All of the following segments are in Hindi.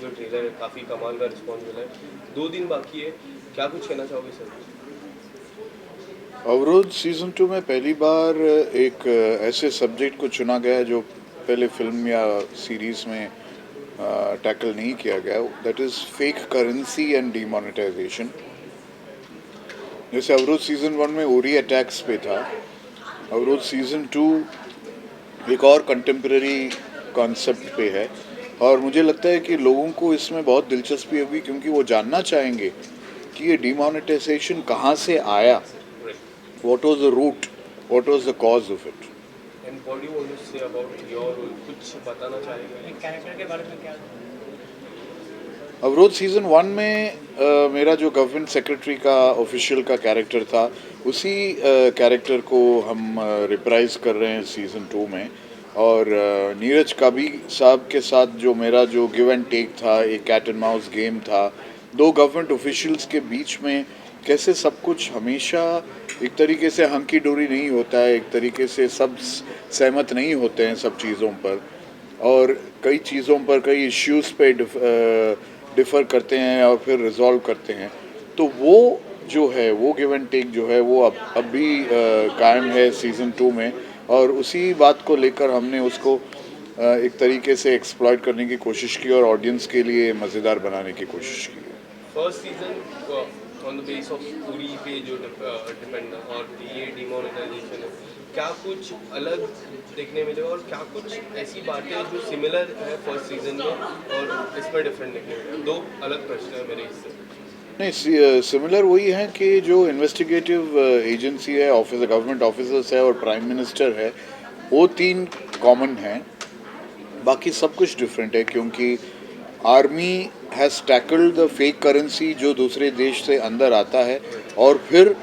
जो ट्रेलर है काफ़ी कमाल का रिस्पॉन्स मिला है, 2 दिन बाकी है, क्या कुछ कहना चाहोगे सर? अवरोध सीजन 2 में पहली बार एक ऐसे सब्जेक्ट को चुना गया है जो पहले फिल्म या सीरीज में टैकल नहीं किया गया, that is fake currency and demonetization. जैसे अवरोध सीजन 1 में उरी अटैक्स पे था, अवरोध सीजन 2 एक और कंटेम्प्रेरी कॉन्सेप्ट पे है। और मुझे लगता है कि लोगों को इसमें बहुत दिलचस्पी होगी क्योंकि वो जानना चाहेंगे कि ये डीमोनेटाइजेशन कहाँ से आया, what was the root, what was the cause of it. And what do you want to say about your role, कुछ बताना चाहेंगे? कैरेक्टर के बारे में क्या? अवरोध सीजन 1 में मेरा जो गवर्नमेंट सेक्रेटरी का ऑफिशियल का कैरेक्टर था, उसी कैरेक्टर को हम रिप्राइज कर रहे हैं सीजन 2 में। और नीरज काबी साहब के साथ जो मेरा जो गिव एंड टेक था, एक कैट एंड माउस गेम था दो गवर्नमेंट ऑफिशियल्स के बीच में, कैसे सब कुछ हमेशा एक तरीके से हंकी डोरी नहीं होता है, एक तरीके से सब सहमत नहीं होते हैं सब चीज़ों पर, और कई चीज़ों पर कई इश्यूज़ पे डिफ़र करते हैं और फिर रिजॉल्व करते हैं। तो वो जो है वो गिव एंड टेक जो है वो अब भी कायम है सीज़न 2 में। और उसी बात को लेकर हमने उसको एक तरीके से एक्सप्लॉइट करने की कोशिश की और ऑडियंस के लिए मज़ेदार बनाने की कोशिश की। First season on the base of पूरी पे जो डिपेंड और ये डिमोनेटाइजेशन है, क्या कुछ अलग देखने मिलेगा और क्या कुछ ऐसी बातें जो सिमिलर है फर्स्ट सीजन में और इसमें डिफरेंट देखने मिलेगा? दो अलग प्रश्न है मेरे इससे। नहीं, सिमिलर वही है कि जो इन्वेस्टिगेटिव एजेंसी है, ऑफिस गवर्नमेंट ऑफिसर्स है और प्राइम मिनिस्टर है, वो तीन कॉमन हैं। बाकी सब कुछ डिफरेंट है क्योंकि army has tackled the fake currency जो दूसरे देश से अंदर आता है, और फिर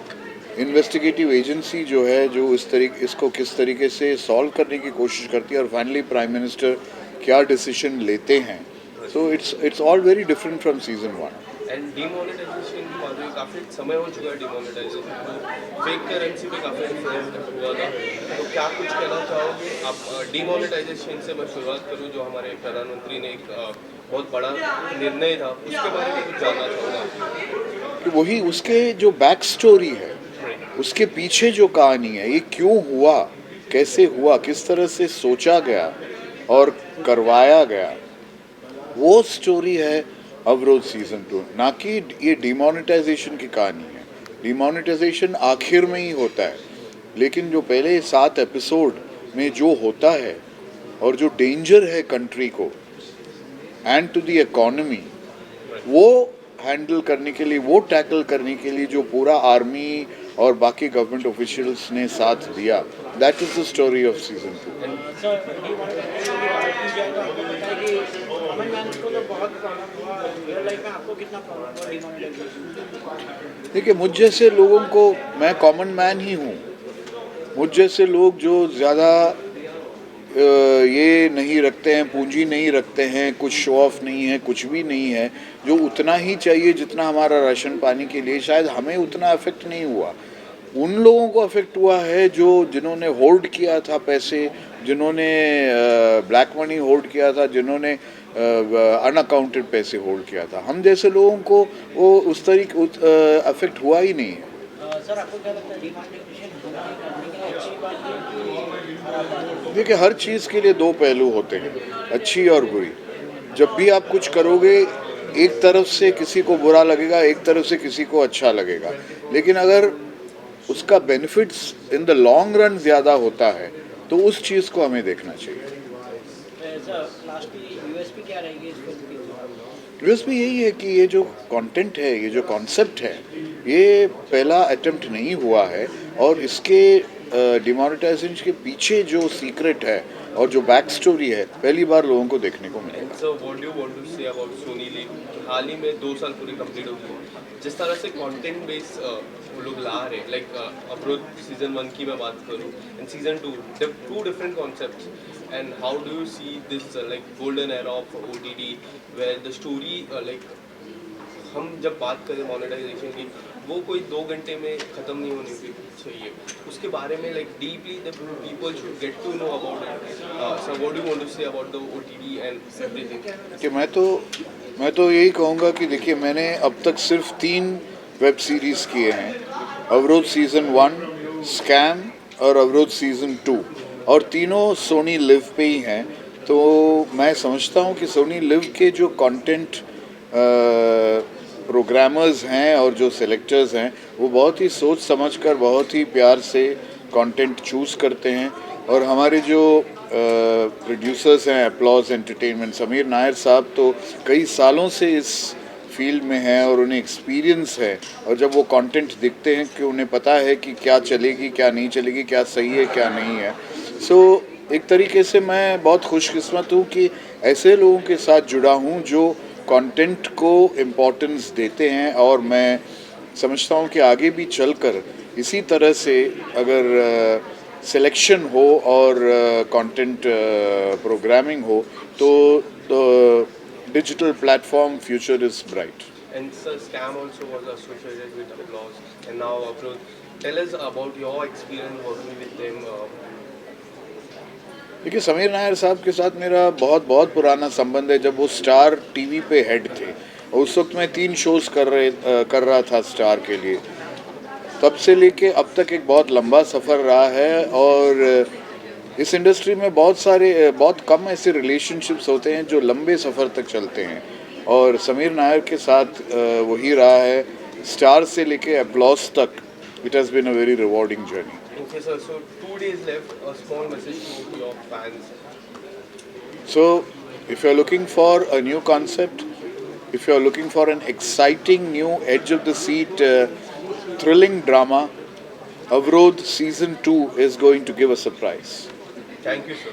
इन्वेस्टिगेटिव एजेंसी जो है जो इसको किस तरीके से सॉल्व करने की कोशिश करती है, और फाइनली प्राइम मिनिस्टर क्या डिसीजन लेते हैं। So it's all very different from season 1। And demonetisation की बात हुई, काफ़ी समय हो चुका है डिमोनेटाइजेशन को, फेक करेंसी पे काफ़ी डिफरेंस हुआ था, तो क्या कुछ कहना चाहोगे आप? डिमोनेटाइजेशन से मैं शुरुआत करूँ, जो हमारे प्रधानमंत्री ने एक बहुत बड़ा निर्णय था, उसके बारे में कुछ जानना चाहूँगा। कि वही उसके जो बैक स्टोरी है, उसके पीछे जो कहानी है, ये क्यों हुआ, कैसे हुआ, किस तरह से सोचा गया और करवाया गया, वो स्टोरी है अवरोध सीजन 2, ना कि ये डिमोनेटाइजेशन की कहानी है। डिमोनेटाइजेशन आखिर में ही होता है, लेकिन जो पहले 7 एपिसोड में जो होता है और जो डेंजर है कंट्री को एंड टू द इकोनॉमी, वो हैंडल करने के लिए, वो टैकल करने के लिए जो पूरा आर्मी और बाकी गवर्नमेंट ऑफिशियल्स ने साथ दिया, that is the story off season 2। Sir demonetisation की बात की जाए तो आपको पता है कि कॉमन मैन को तो बहुत प्रॉब्लम हुआ, रियल लाइफ में आपको कितना प्रॉब्लम हुआ डिमोनेटाइजेशन? देखिए, मुझ जैसे लोगों को, मैं कॉमन मैन ही हूँ, मुझ जैसे लोग जो ज़्यादा ये नहीं रखते हैं, पूंजी नहीं रखते हैं, कुछ शो ऑफ नहीं है, कुछ भी नहीं है, जो उतना ही चाहिए जितना हमारा राशन पानी के लिए, शायद हमें उतना अफेक्ट नहीं हुआ। उन लोगों को अफेक्ट हुआ है जो जिन्होंने होल्ड किया था पैसे, जिन्होंने ब्लैक मनी होल्ड किया था, जिन्होंने अनअकाउंटेड पैसे होल्ड किया था। हम जैसे लोगों को वो उस तरीके अफेक्ट हुआ ही नहीं है। सर आपको क्या लगता है डिमोनेटाइजेशन हमारी करने के लिए अच्छी बात है कि खराब बात है? देखिए, हर चीज़ के लिए दो पहलू होते हैं, अच्छी और बुरी। जब भी आप कुछ करोगे, एक तरफ से किसी को बुरा लगेगा, एक तरफ से किसी को अच्छा लगेगा, लेकिन अगर उसका benefits in the long run ज़्यादा होता है तो उस चीज़ को हमें देखना चाहिए। सर लास्ट की यूएसपी क्या रहेगी इस फिल्म की? यूएसपी यही है कि ये जो कंटेंट है, ये जो कॉन्सेप्ट है, ये पहला अटेम्प्ट नहीं हुआ है, और इसके डिमोनेटाइजेशन के पीछे जो सीक्रेट है और जो बैक स्टोरी है, पहली बार लोगों को देखने को मिलेगा। So what do you want to say about Sony LIV? हाल ही में 2 साल पूरे कंप्लीट हो गए, जिस तरह से कंटेंट बेस वो लोग ला रहे हैं, लाइक अप्रोच सीजन 1 की मैं बात करूँ and season 2, two different concepts, and how do you see this like golden era of OTT where the story, like हम जब बात करें मोनेटाइजेशन की, वो कोई 2 घंटे में ख़त्म नहीं होनी चाहिए, उसके बारे में like deeply the people should get to know about it. So what do you want to say about the OTT and everything? कि मैं तो मैं तो यही कहूँगा कि देखिए मैंने अब तक सिर्फ 3 वेब सीरीज़ किए हैं, अवरोध सीज़न 1, स्कैम और अवरोध सीज़न 2, और तीनों सोनी लिव पे ही हैं। तो मैं समझता हूँ कि सोनी लिव के जो कंटेंट प्रोग्रामर्स हैं और जो सेलेक्टर्स हैं वो बहुत ही सोच समझकर बहुत ही प्यार से कंटेंट चूज़ करते हैं। और हमारे जो प्रोड्यूसर्स हैं अपलॉज एंटरटेनमेंट, समीर नायर साहब तो कई सालों से इस फील्ड में हैं और उन्हें एक्सपीरियंस है, और जब वो कंटेंट दिखते हैं कि उन्हें पता है कि क्या चलेगी क्या नहीं चलेगी, क्या सही है क्या नहीं है। सो एक तरीके से मैं बहुत खुशकिस्मत हूँ कि ऐसे लोगों के साथ जुड़ा हूँ जो कंटेंट को इम्पोर्टेंस देते हैं, और मैं समझता हूँ कि आगे भी चलकर इसी तरह से अगर सिलेक्शन हो और कंटेंट प्रोग्रामिंग हो तो digital platform future is bright. And sir, Scam also was associated with Applause, and now Approach. Tell us about your experience working with them. देखिए समीर नायर साहब के साथ मेरा बहुत बहुत पुराना संबंध है। जब वो स्टार टीवी पे हेड थे और उस वक्त मैं 3 शोज़ कर रहा था स्टार के लिए, तब से लेके अब तक एक बहुत लंबा सफ़र रहा है। और इस इंडस्ट्री में बहुत कम ऐसे रिलेशनशिप्स होते हैं जो लंबे सफ़र तक चलते हैं, और समीर नायर के साथ वही रहा है। स्टार से लेके अपलॉज तक it has been a very rewarding journey. Okay, sir. So 2 days left. A small message to your fans. So, if you're looking for a new concept, if you're looking for an exciting new edge of the seat thrilling drama, Avrodh season 2 is going to give a surprise. Thank you, sir.